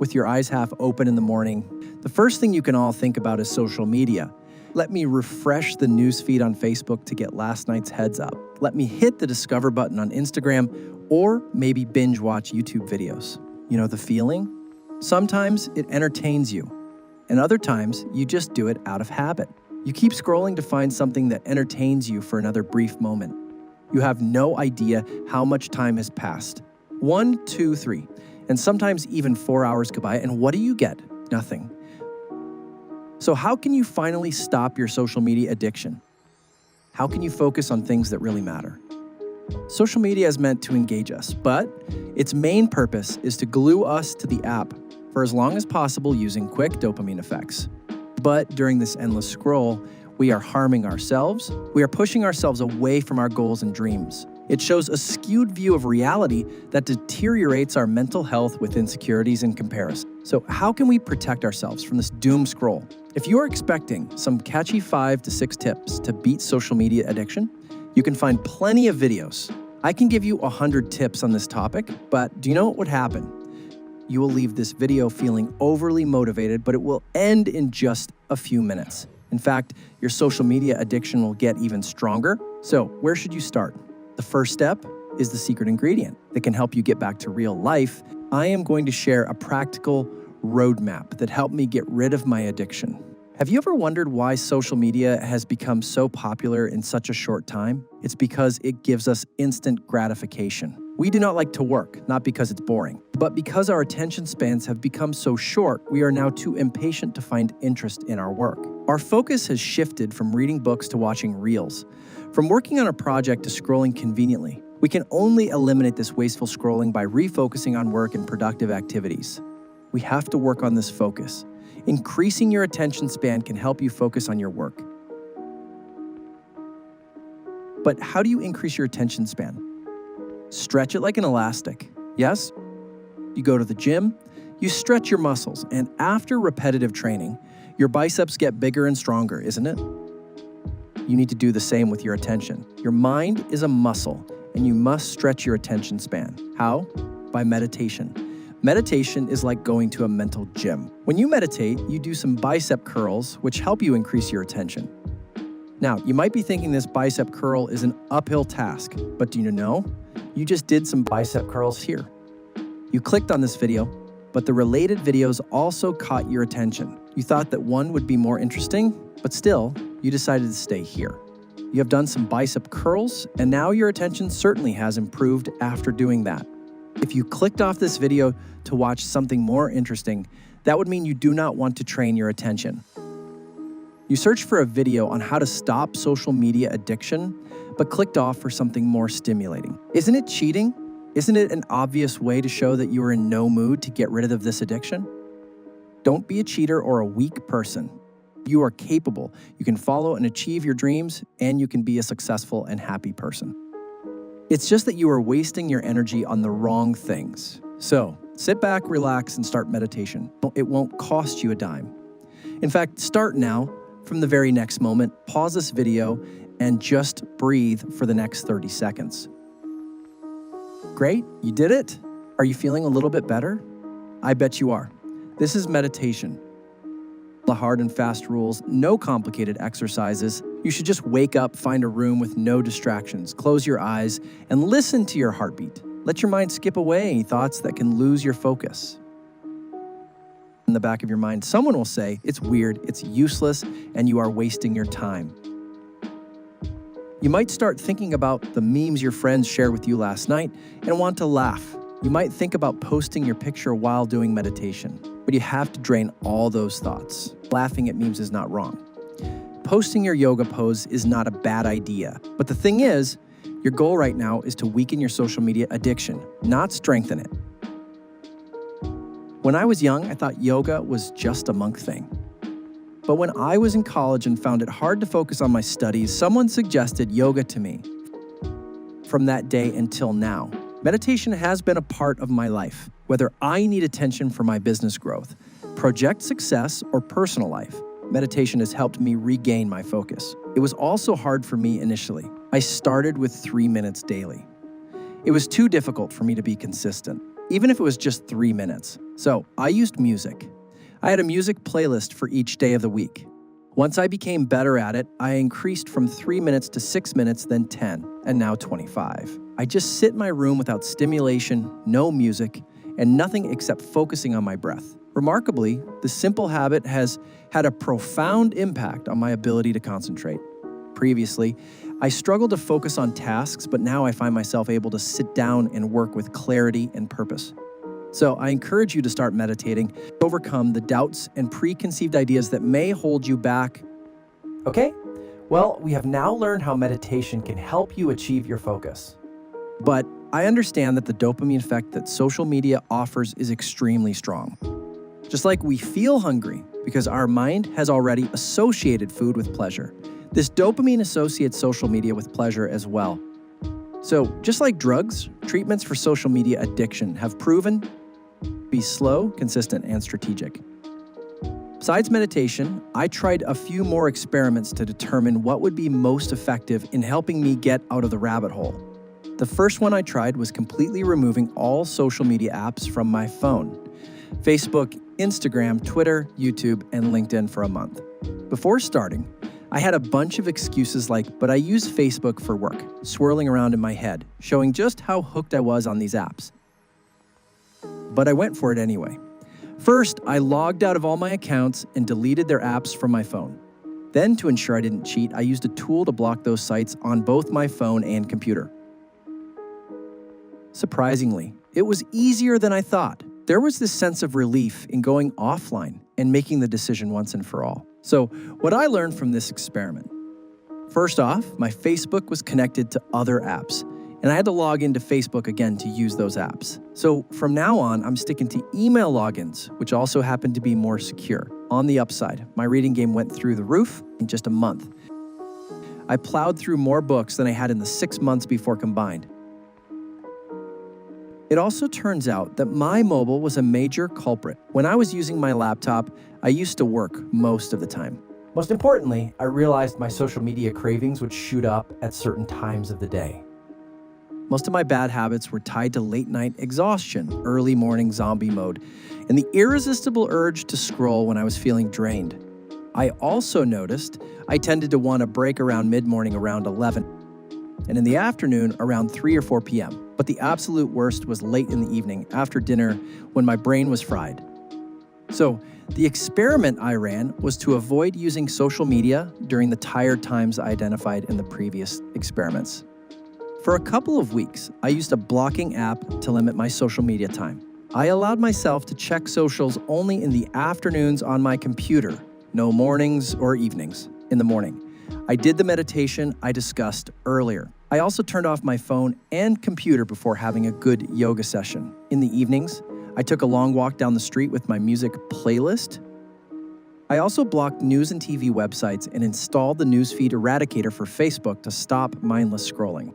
with your eyes half open in the morning, the first thing you can all think about is social media. Let me refresh the newsfeed on Facebook to get last night's heads up. Let me hit the discover button on Instagram, or maybe binge watch YouTube videos. You know the feeling? Sometimes it entertains you, and other times you just do it out of habit. You keep scrolling to find something that entertains you for another brief moment. You have no idea how much time has passed. 1, 2, 3, and sometimes even 4 hours go by, and what do you get? Nothing. So how can you finally stop your social media addiction? How can you focus on things that really matter? Social media is meant to engage us, but its main purpose is to glue us to the app for as long as possible using quick dopamine effects. But during this endless scroll, we are harming ourselves. We are pushing ourselves away from our goals and dreams. It shows a skewed view of reality that deteriorates our mental health with insecurities and comparison. So how can we protect ourselves from this doom scroll? If you're expecting some catchy 5 to 6 tips to beat social media addiction, you can find plenty of videos. I can give you 100 tips on this topic, but do you know what would happen? You will leave this video feeling overly motivated, but it will end in just a few minutes. In fact, your social media addiction will get even stronger. So where should you start? The first step is the secret ingredient that can help you get back to real life. I am going to share a practical roadmap that helped me get rid of my addiction. Have you ever wondered why social media has become so popular in such a short time? It's because it gives us instant gratification. We do not like to work, not because it's boring, but because our attention spans have become so short, we are now too impatient to find interest in our work. Our focus has shifted from reading books to watching reels, from working on a project to scrolling conveniently. We can only eliminate this wasteful scrolling by refocusing on work and productive activities. We have to work on this focus. Increasing your attention span can help you focus on your work. But how do you increase your attention span? Stretch it like an elastic. Yes? You go to the gym, you stretch your muscles, and after repetitive training, your biceps get bigger and stronger, isn't it? You need to do the same with your attention. Your mind is a muscle, and you must stretch your attention span. How? By meditation. Meditation is like going to a mental gym. When you meditate, you do some bicep curls, which help you increase your attention. Now, you might be thinking this bicep curl is an uphill task, but do you know? You just did some bicep curls here. You clicked on this video, but the related videos also caught your attention. You thought that one would be more interesting, but still, you decided to stay here. You have done some bicep curls, and now your attention certainly has improved after doing that. If you clicked off this video to watch something more interesting, that would mean you do not want to train your attention. You searched for a video on how to stop social media addiction, but clicked off for something more stimulating. Isn't it cheating? Isn't it an obvious way to show that you are in no mood to get rid of this addiction? Don't be a cheater or a weak person. You are capable. You can follow and achieve your dreams, and you can be a successful and happy person. It's just that you are wasting your energy on the wrong things. So, sit back, relax, and start meditation. It won't cost you a dime. In fact, start now. From the very next moment, pause this video and just breathe for the next 30 seconds. Great, you did it? Are you feeling a little bit better? I bet you are. This is meditation. The hard and fast rules, no complicated exercises. You should just wake up, find a room with no distractions, close your eyes, and listen to your heartbeat. Let your mind skip away any thoughts that can lose your focus. In the back of your mind, someone will say, it's weird, it's useless, and you are wasting your time. You might start thinking about the memes your friends shared with you last night and want to laugh. You might think about posting your picture while doing meditation, but you have to drain all those thoughts. Laughing at memes is not wrong. Posting your yoga pose is not a bad idea. But the thing is, your goal right now is to weaken your social media addiction, not strengthen it. When I was young, I thought yoga was just a monk thing. But when I was in college and found it hard to focus on my studies, someone suggested yoga to me. From that day until now, meditation has been a part of my life. Whether I need attention for my business growth, project success, or personal life, meditation has helped me regain my focus. It was also hard for me initially. I started with 3 minutes daily. It was too difficult for me to be consistent. even if it was just 3 minutes. So I used music. I had a music playlist for each day of the week. Once I became better at it, I increased from 3 minutes to 6 minutes, then 10, and now 25. I just sit in my room without stimulation, no music, and nothing except focusing on my breath. Remarkably, the simple habit has had a profound impact on my ability to concentrate. Previously, I struggled to focus on tasks, but now I find myself able to sit down and work with clarity and purpose. So I encourage you to start meditating, overcome the doubts and preconceived ideas that may hold you back. Okay, well, we have now learned how meditation can help you achieve your focus. But I understand that the dopamine effect that social media offers is extremely strong. Just like we feel hungry because our mind has already associated food with pleasure, this dopamine associates social media with pleasure as well. So just like drugs, treatments for social media addiction have proven to be slow, consistent, and strategic. Besides meditation, I tried a few more experiments to determine what would be most effective in helping me get out of the rabbit hole. The first one I tried was completely removing all social media apps from my phone: Facebook, Instagram, Twitter, YouTube, and LinkedIn for a month. Before starting, I had a bunch of excuses like, but I use Facebook for work, swirling around in my head, showing just how hooked I was on these apps. But I went for it anyway. First, I logged out of all my accounts and deleted their apps from my phone. Then, to ensure I didn't cheat, I used a tool to block those sites on both my phone and computer. Surprisingly, it was easier than I thought. There was this sense of relief in going offline and making the decision once and for all. So, what I learned from this experiment. First off, my Facebook was connected to other apps, and I had to log into Facebook again to use those apps. So from now on, I'm sticking to email logins, which also happen to be more secure. On the upside, my reading game went through the roof in just a month. I plowed through more books than I had in the 6 months before combined. It also turns out that my mobile was a major culprit. When I was using my laptop, I used to work most of the time. Most importantly, I realized my social media cravings would shoot up at certain times of the day. Most of my bad habits were tied to late-night exhaustion, early morning zombie mode, and the irresistible urge to scroll when I was feeling drained. I also noticed I tended to want a break around mid-morning around 11, and in the afternoon around 3 or 4 p.m. But the absolute worst was late in the evening after dinner when my brain was fried. So the experiment I ran was to avoid using social media during the tired times identified in the previous experiments. For a couple of weeks, I used a blocking app to limit my social media time. I allowed myself to check socials only in the afternoons on my computer, no mornings or evenings. In the morning, I did the meditation I discussed earlier. I also turned off my phone and computer before having a good yoga session. In the evenings, I took a long walk down the street with my music playlist. I also blocked news and TV websites and installed the newsfeed eradicator for Facebook to stop mindless scrolling.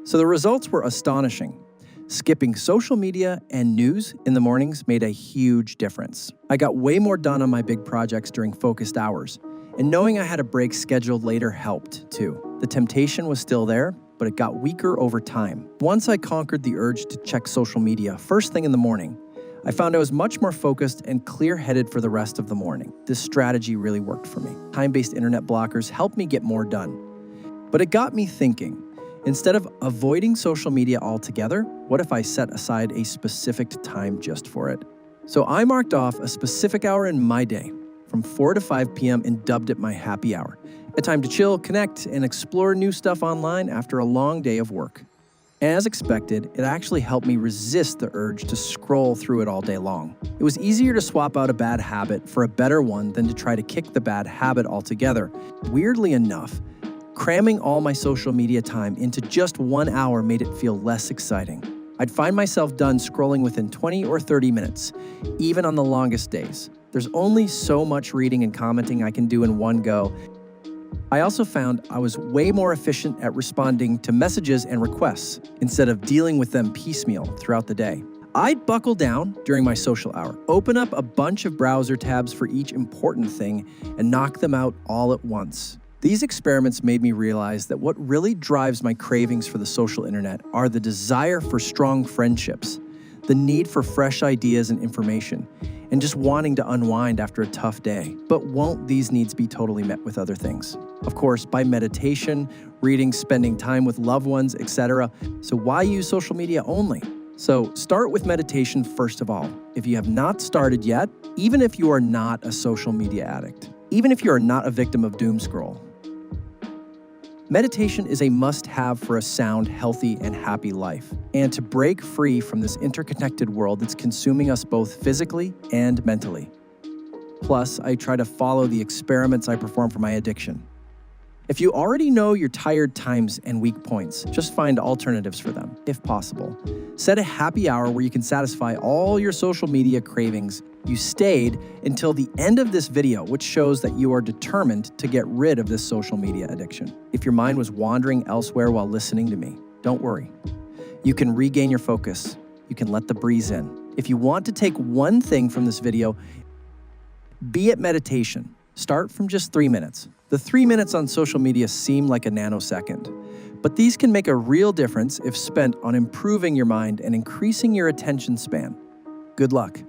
So the results were astonishing. Skipping social media and news in the mornings made a huge difference. I got way more done on my big projects during focused hours, and knowing I had a break scheduled later helped too. The temptation was still there, but it got weaker over time. Once I conquered the urge to check social media first thing in the morning, I found I was much more focused and clear-headed for the rest of the morning. This strategy really worked for me. Time-based internet blockers helped me get more done. But it got me thinking. Instead of avoiding social media altogether, what if I set aside a specific time just for it? So I marked off a specific hour in my day from 4 to 5 p.m. and dubbed it my happy hour. A time to chill, connect, and explore new stuff online after a long day of work. As expected, it actually helped me resist the urge to scroll through it all day long. It was easier to swap out a bad habit for a better one than to try to kick the bad habit altogether. Weirdly enough, cramming all my social media time into just 1 hour made it feel less exciting. I'd find myself done scrolling within 20 or 30 minutes, even on the longest days. There's only so much reading and commenting I can do in one go. I also found I was way more efficient at responding to messages and requests instead of dealing with them piecemeal throughout the day. I'd buckle down during my social hour, open up a bunch of browser tabs for each important thing, and knock them out all at once. These experiments made me realize that what really drives my cravings for the social internet are the desire for strong friendships, the need for fresh ideas and information, and just wanting to unwind after a tough day. But won't these needs be totally met with other things? Of course, by meditation, reading, spending time with loved ones, etc. So why use social media only? So start with meditation first of all. If you have not started yet, even if you are not a social media addict, even if you are not a victim of doom scroll, meditation is a must-have for a sound, healthy, and happy life, and to break free from this interconnected world that's consuming us both physically and mentally. Plus, I try to follow the experiments I perform for my addiction. If you already know your tired times and weak points, just find alternatives for them, if possible. Set a happy hour where you can satisfy all your social media cravings. You stayed until the end of this video, which shows that you are determined to get rid of this social media addiction. If your mind was wandering elsewhere while listening to me, don't worry. You can regain your focus. You can let the breeze in. If you want to take one thing from this video, be it meditation. Start from just 3 minutes. The 3 minutes on social media seem like a nanosecond, but these can make a real difference if spent on improving your mind and increasing your attention span. Good luck.